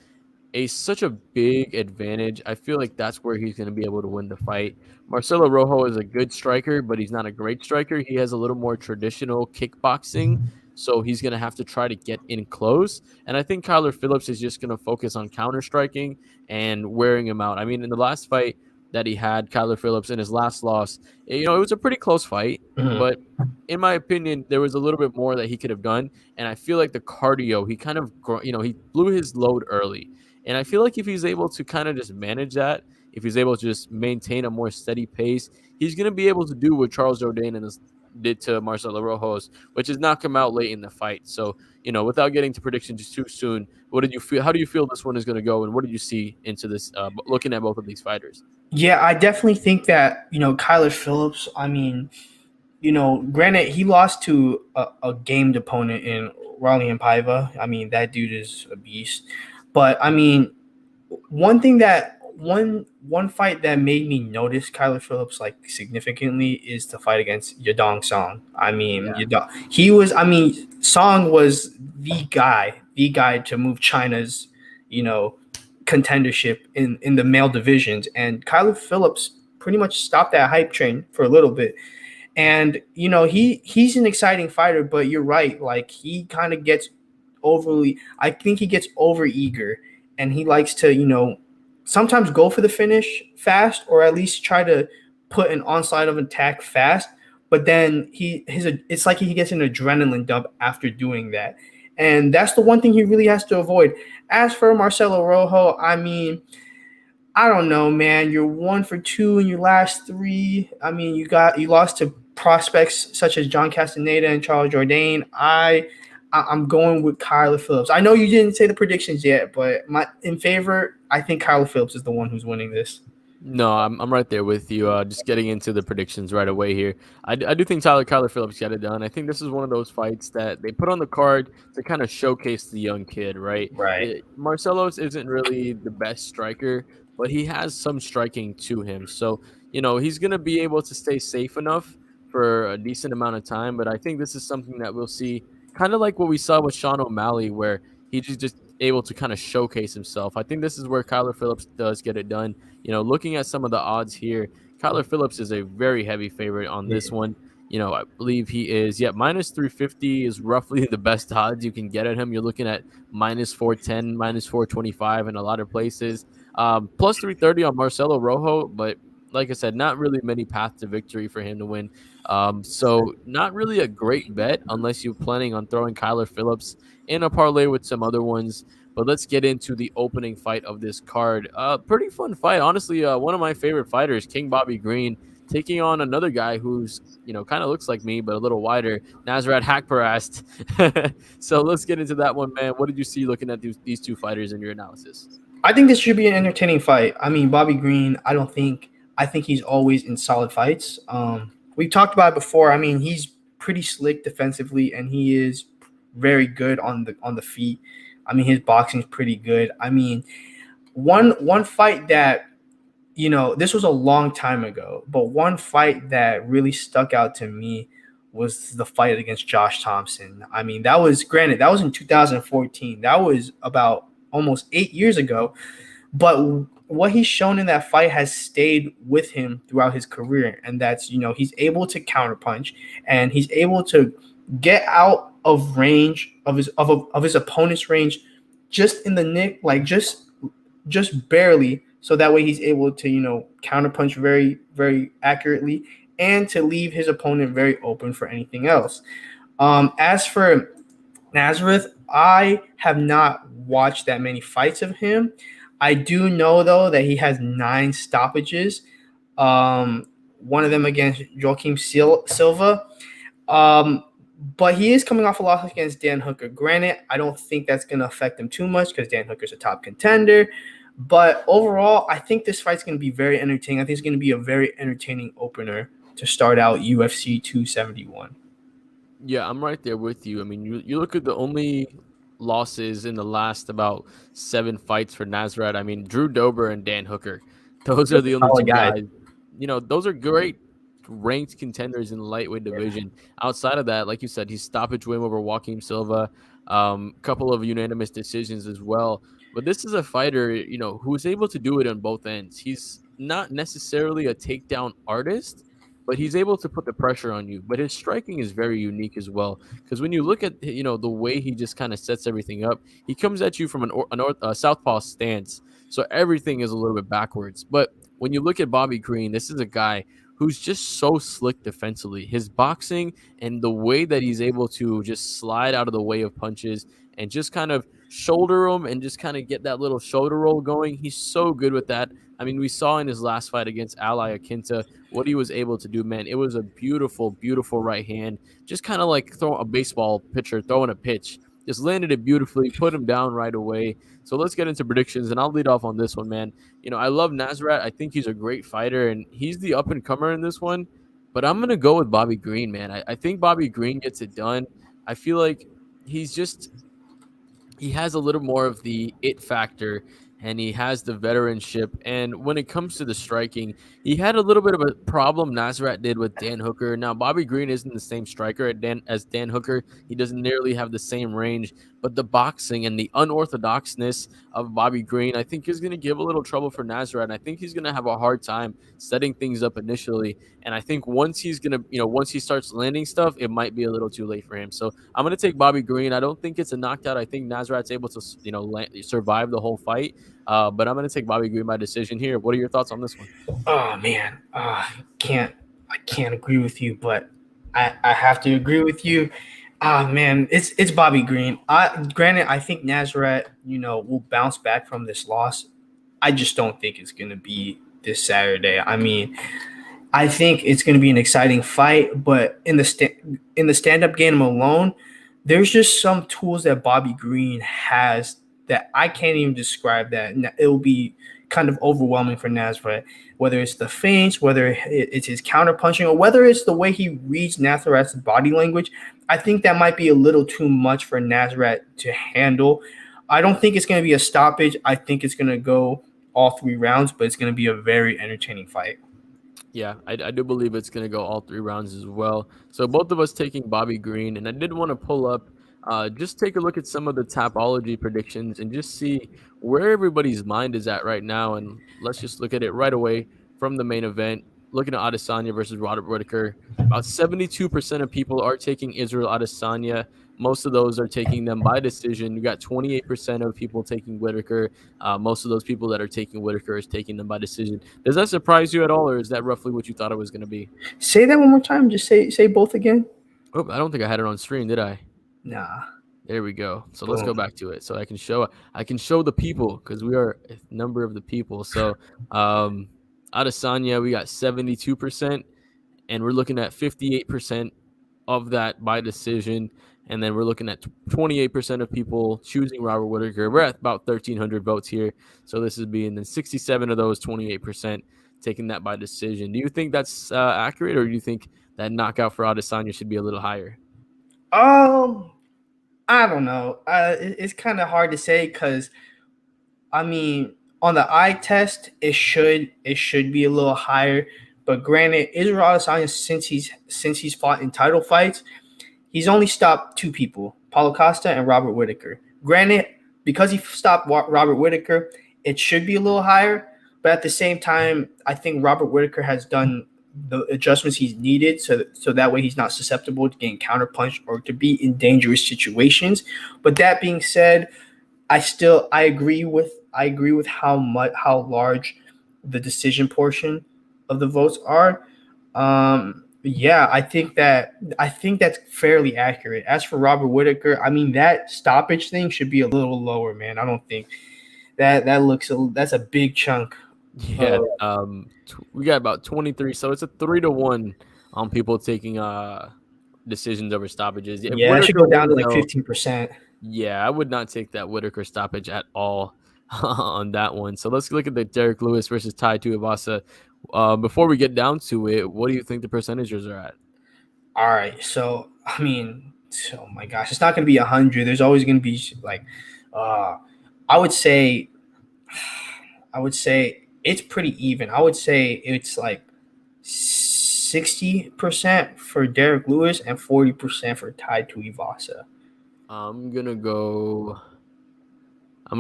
such a big advantage. I feel like that's where he's going to be able to win the fight. Marcelo Rojo is a good striker, but he's not a great striker. He has a little more traditional kickboxing, so he's going to have to try to get in close. And I think Kyler Phillips is just going to focus on counter striking and wearing him out. I mean, in the last fight that he had, Kyler Phillips, in his last loss, it was a pretty close fight, Mhm. but in my opinion, there was a little bit more that he could have done. And I feel like the cardio, he kind of, he blew his load early. And I feel like if he's able to kind of just manage that, if he's able to just maintain a more steady pace, he's going to be able to do what Charles Jourdain did to Marcelo Rojos, which is knock him out late in the fight. So, without getting to predictions too soon, what did you feel? How do you feel this one is going to go, and what did you see into this? Looking at both of these fighters. Yeah, I definitely think that, Kyler Phillips, I mean, granted, he lost to a gamed opponent in Raleigh Paiva. I mean, that dude is a beast. But I mean, one thing that one fight that made me notice Kyler Phillips like significantly is the fight against Yadong Song. I mean, Yeah. Song was the guy to move China's, you know, contendership in the male divisions, and Kyler Phillips pretty much stopped that hype train for a little bit. And he's an exciting fighter, but you're right. Like he kind of gets overly. I think he gets over eager, and he likes to sometimes go for the finish fast, or at least try to put an onslaught of attack fast. But then it's like he gets an adrenaline dump after doing that, and that's the one thing he really has to avoid. As for Marcelo Rojo, I mean, I don't know, man. You're 1 for 2 in your last three. I mean, you lost to prospects such as John Castaneda and Charles Jourdain. I'm going with Kyler Phillips. I know you didn't say the predictions yet, but in favor, I think Kyler Phillips is the one who's winning this. No, I'm right there with you. Just getting into the predictions right away here. I do think Kyler Phillips got it done. I think this is one of those fights that they put on the card to kind of showcase the young kid, right? Right. Marcelos isn't really the best striker, but he has some striking to him. So, he's going to be able to stay safe enough for a decent amount of time. But I think this is something that we'll see kind of like what we saw with Sean O'Malley, where he's just able to kind of showcase himself. I think this is where Kyler Phillips does get it done. Looking at some of the odds here, Kyler Phillips is a very heavy favorite on this one. I believe he is, minus 350 is roughly the best odds you can get at him. You're looking at minus 410, minus 425 in a lot of places. Plus 330 on Marcelo Rojo, but like I said, not really many paths to victory for him to win. So not really a great bet unless you're planning on throwing Kyler Phillips in a parlay with some other ones. But let's get into the opening fight of this card. Pretty fun fight. Honestly, one of my favorite fighters, King Bobby Green, taking on another guy who's, kind of looks like me, but a little wider, Nasrat Haqparast. So let's get into that one, man. What did you see looking at these two fighters in your analysis? I think this should be an entertaining fight. I mean, Bobby Green, I think he's always in solid fights. We've talked about it before. I mean, he's pretty slick defensively, and he is very good on the feet. I mean, his boxing is pretty good. I mean, one fight that this was a long time ago, but one fight that really stuck out to me was the fight against Josh Thompson. I mean, that was in 2014. That was about almost 8 years ago. But what he's shown in that fight has stayed with him throughout his career, and that's he's able to counterpunch, and he's able to get out of range of his opponent's range, just in the nick, like just barely, so that way he's able to counterpunch very, very accurately, and to leave his opponent very open for anything else. As for Nasrat, I have not watched that many fights of him. I do know, though, that he has 9 stoppages, one of them against Joaquim Silva. But he is coming off a loss against Dan Hooker. Granted, I don't think that's going to affect him too much because Dan Hooker's a top contender. But overall, I think this fight's going to be very entertaining. I think it's going to be a very entertaining opener to start out UFC 271. Yeah, I'm right there with you. I mean, you look at the only losses in the last about 7 fights for Nasrat. I mean, Drew Dober and Dan Hooker. Those are the only two guys. Those are great ranked contenders in the lightweight division. Outside of that, like you said, he's stoppage win over Joaquim Silva, couple of unanimous decisions as well. But this is a fighter, who's able to do it on both ends. He's not necessarily a takedown artist, but he's able to put the pressure on you. But his striking is very unique as well, because when you look at the way he just kind of sets everything up, he comes at you from a southpaw stance, so everything is a little bit backwards. But when you look at Bobby Green, this is a guy who's just so slick defensively. His boxing and the way that he's able to just slide out of the way of punches and just kind of shoulder them and just kind of get that little shoulder roll going. He's so good with that. I mean, we saw in his last fight against Ali Akinta what he was able to do, man. It was a beautiful, beautiful right hand. Just kind of like throwing a baseball pitcher, throwing a pitch. Just landed it beautifully, put him down right away. So let's get into predictions, and I'll lead off on this one, man. I love Nasrat. I think he's a great fighter, and he's the up-and-comer in this one. But I'm going to go with Bobby Green, man. I think Bobby Green gets it done. I feel like he has a little more of the it factor and he has the veteranship. And when it comes to the striking, he had a little bit of a problem Nasrat did with Dan Hooker. Now, Bobby Green isn't the same striker as Dan Hooker. He doesn't nearly have the same range, but the boxing and the unorthodoxness of Bobby Green, I think is going to give a little trouble for Nasrat. I think he's going to have a hard time setting things up initially. And I think once he's going to, once he starts landing stuff, it might be a little too late for him. So I'm going to take Bobby Green. I don't think it's a knockout. I think Nasrat's able to, survive the whole fight. But I'm going to take Bobby Green by decision here. What are your thoughts on this one? Oh man, I can't agree with you, but I have to agree with you. Ah man, it's Bobby Green. Granted, I think Nasrat, will bounce back from this loss. I just don't think it's gonna be this Saturday. I mean, I think it's gonna be an exciting fight, but in the stand-up game alone, there's just some tools that Bobby Green has that I can't even describe. That it'll be kind of overwhelming for Nasrat, whether it's the feints, whether it's his counter punching, or whether it's the way he reads Nasrat's body language. I think that might be a little too much for Nasrat to handle. I don't think it's going to be a stoppage. I think it's going to go all 3 rounds, but it's going to be a very entertaining fight. Yeah, I do believe it's going to go all 3 rounds as well. So both of us taking Bobby Green, and I did want to pull up, just take a look at some of the Tapology predictions and just see where everybody's mind is at right now. And let's just look at it right away from the main event. Looking at Adesanya versus Robert Whittaker, about 72% of people are taking Israel Adesanya. Most of those are taking them by decision. You got 28% of people taking Whittaker. Most of those people that are taking Whittaker is taking them by decision. Does that surprise you at all, or is that roughly what you thought it was going to be? Say that one more time. Just say both again. Oh, I don't think I had it on screen, did I? Nah. There we go. So let's go back to it. So I can show the people, because we are a number of the people. So Adesanya, we got 72%, and we're looking at 58% of that by decision. And then we're looking at 28% of people choosing Robert Whittaker. We're at about 1,300 votes here. So this is being the 67 of those 28% taking that by decision. Do you think that's accurate, or do you think that knockout for Adesanya should be a little higher? I don't know. It's kind of hard to say because, I mean, on the eye test, it should be a little higher. But granted, Israel Adesanya, since he's fought in title fights, he's only stopped 2 people, Paulo Costa and Robert Whittaker. Granted, because he stopped Robert Whittaker, it should be a little higher. But at the same time, I think Robert Whittaker has done the adjustments he's needed so that way he's not susceptible to getting counterpunched or to be in dangerous situations. But that being said, I agree with how large the decision portion of the votes are. Yeah, I think that's fairly accurate. As for Robert Whittaker, I mean, that stoppage thing should be a little lower, man. I don't think that's a big chunk. Yeah, we got about 23, so it's a 3-1 on people taking decisions over stoppages. Yeah, it should go down to like 15%. Yeah, I would not take that Whittaker stoppage at all on that one. So let's look at the Derrick Lewis versus Tai Tuivasa. Before we get down to it, what do you think the percentages are at? All right, so I mean, oh my gosh, it's not going to be 100. There's always going to be like, I would say it's pretty even. I would say it's like 60% for Derrick Lewis and 40% for Tai Tuivasa. I'm going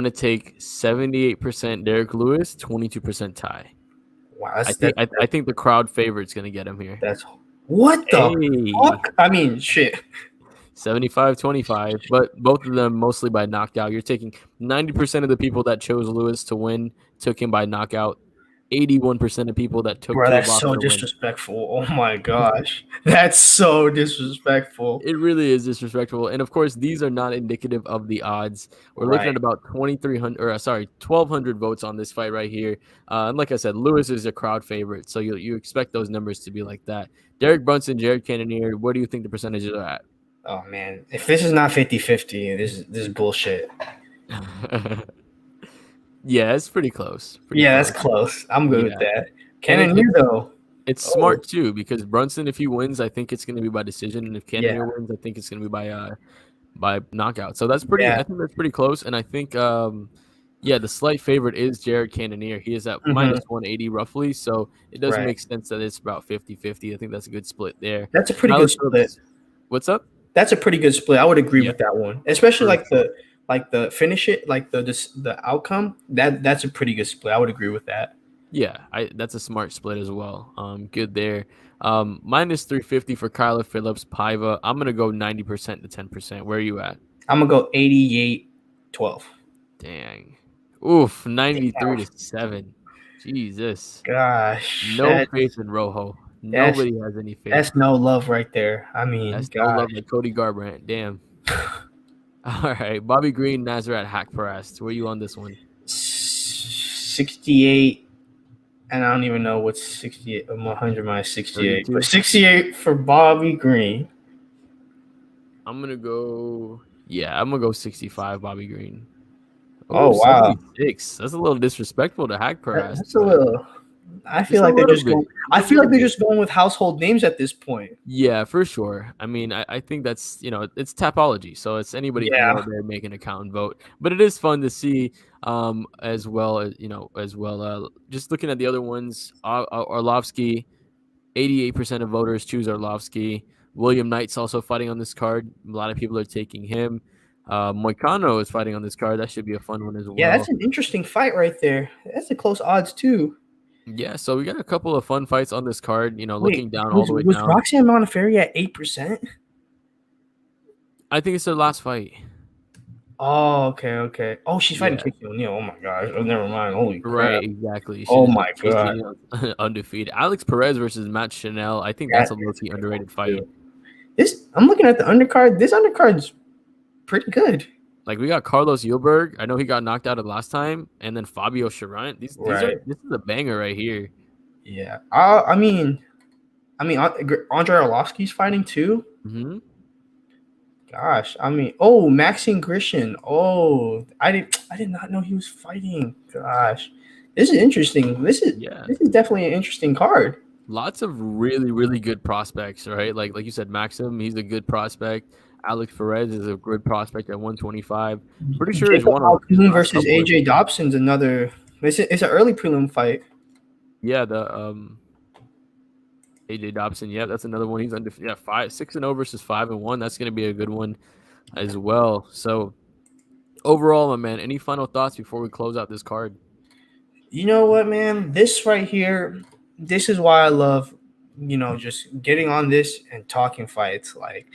to take 78% Derrick Lewis, 22% Tai. Wow, I think the crowd favorite's going to get him here. That's what the fuck? I mean, shit. 75-25, but both of them mostly by knockout. You're taking 90% of the people that chose Lewis to win took him by knockout. 81% of people that took. Bro, that's so disrespectful. Oh my gosh, that's so disrespectful. It really is disrespectful, and of course, these are not indicative of the odds. We're looking at about 1,200 votes on this fight right here. And like I said, Lewis is a crowd favorite, so you expect those numbers to be like that. Derrick Brunson, Jared Cannonier, what do you think the percentages are at? Oh man, if this is not 50-50, this is bullshit. Yeah, it's pretty close. That's close. I'm good with that. Cannonier, though. It's smart, too, because Brunson, if he wins, I think it's going to be by decision. And if Cannonier wins, I think it's going to be by knockout. So that's pretty. I think that's pretty close. And I think, Yeah, the slight favorite is Jared Cannonier. He is at Hmm. minus 180 roughly, so it does Right. make sense that it's about 50-50. I think that's a good split there. That's a pretty Kyler good split. Phillips, what's up? That's a pretty good split. I would agree Yeah, with that one, especially for sure. like the finish it, like the outcome. That's a pretty good split. I would agree with that. Yeah, that's a smart split as well. Good there. Minus 350 for Kyler Phillips, Paiva. I'm gonna go 90% to 10%. Where are you at? I'm gonna go 88-12. Dang. Oof, 93 Damn. to 7. Jesus. Gosh, No faith in Rojo. that's Nobody has any faith. that's no love right there. I mean, That's no love gosh. like Cody Garbrandt. Damn. All right. Bobby Green, Nasrat, Haqparast. Where you on this one? 68, and I don't even know what's 68. 100 minus 68, but 32. 68 for Bobby Green. I'm gonna go. Yeah, I'm gonna go 65. Bobby Green. Oh, Oh wow, 76. That's a little disrespectful to Haqparast, that's a but little. I feel just a like they're little just bit. going. I Just a feel little like they're bit. just going with household names at this point. Yeah, for sure. I mean, I think that's, it's Tapology. So it's anybody can go Yeah, out there and make an account and vote. But it is fun to see, as well as, just looking at the other ones, Arlovsky, 88% of voters choose Arlovsky. William Knight's also fighting on this card. A lot of people are taking him. Moicano is fighting on this card. That should be a fun one as yeah, that's well. an interesting fight right there. That's a close odds too. Yeah, so we got a couple of fun fights on this card, Wait, looking down all was the way was down. Roxanne Modafferi at 8%? I think it's their last fight. Oh, okay, okay. Oh, she's fighting Yeah. Casey O'Neill. Oh my gosh. Oh, never mind. Holy Right, crap. exactly. Oh She's my Casey god. O'Neal undefeated. Alex Perez versus Matt Chanel. I think that's That's a low-key a underrated fight. too. This I'm looking at the undercard. This undercard's pretty good. Like we got Carlos Yilberg. I know he got knocked out of last time, and then Fabio Charant. Right. This is a banger right here. Yeah. Andre Arlovsky's fighting too. Hmm. Gosh. Oh, Maxine Grishin. Oh, I did not know he was fighting. Gosh. This is interesting. Yeah, This is definitely an interesting card. lots of really really good prospects, right? Like you said, Maxim, he's a good prospect. Alex Perez is a good prospect at 125. Pretty sure Jacob his Altoon last versus couple of AJ Dobson's another. It's an early prelim fight. yeah the AJ Dobson. Yeah, that's another one. He's under 6-0 versus 5-1. That's gonna be a good one as well. So overall, my man, any final thoughts before we close out this card? You know what, man? This right here, this is why I love, just getting on this and talking fights. Like,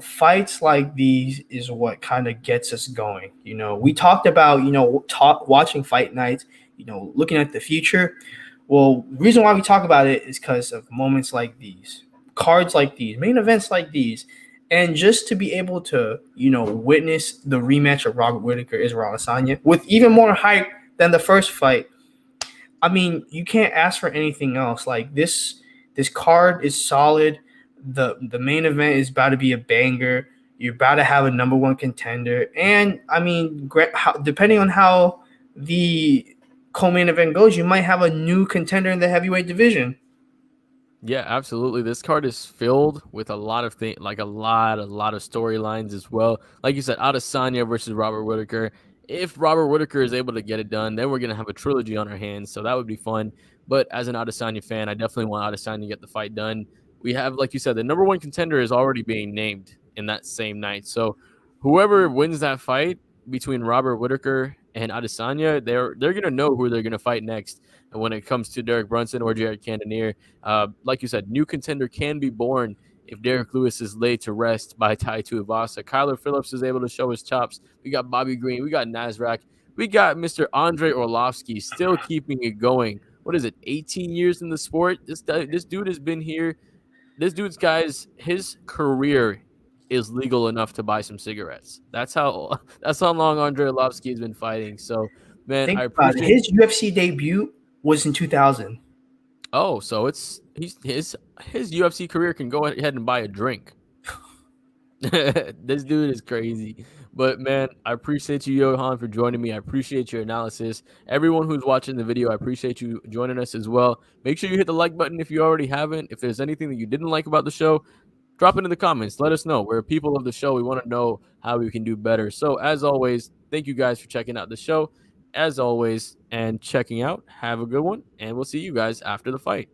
fights like these is what kind of gets us going. We talked about, watching fight nights, looking at the future. Well, the reason why we talk about it is because of moments like these, cards like these, main events like these. And just to be able to, witness the rematch of Robert Whittaker, Israel Adesanya with even more hype than the first fight. I mean, you can't ask for anything else. Like this card is solid. The main event is about to be a banger. You're about to have a number one contender, and I mean, depending on how the co-main event goes, you might have a new contender in the heavyweight division. Yeah, absolutely. This card is filled with a lot of things, like a lot of storylines as well. Like you said, Adesanya versus Robert Whittaker. If Robert Whittaker is able to get it done, then we're gonna have a trilogy on our hands. So that would be fun. But as an Adesanya fan, I definitely want Adesanya to get the fight done. We have, like you said, the number one contender is already being named in that same night. So whoever wins that fight between Robert Whittaker and Adesanya, they're gonna know who they're gonna fight next. And when it comes to Derrick Brunson or Jared Cannonier, like you said, new contender can be born if Derrick Lewis is laid to rest by Tai Tuivasa. Kyler Phillips is able to show his chops. We got Bobby Green. We got Nasrat. We got Mr. Andre Orlovsky still keeping it going. What is it, 18 years in the sport? This dude has been here. This dude's, guys, his career is legal enough to buy some cigarettes. That's how long Andre Orlovsky has been fighting. So, man, I Think about it. appreciate. His UFC debut was in 2000. Oh, so his UFC career can go ahead and buy a drink. This dude is crazy. But man, I appreciate you, Johan, for joining me. I appreciate your analysis. Everyone who's watching the video, I appreciate you joining us as well. Make sure you hit the like button if you already haven't. If there's anything that you didn't like about the show, drop it in the comments. Let us know. We're people of the show. We want to know how we can do better. So as always, thank you guys for checking out the show. as always, and checking out. Have a good one, and we'll see you guys after the fight.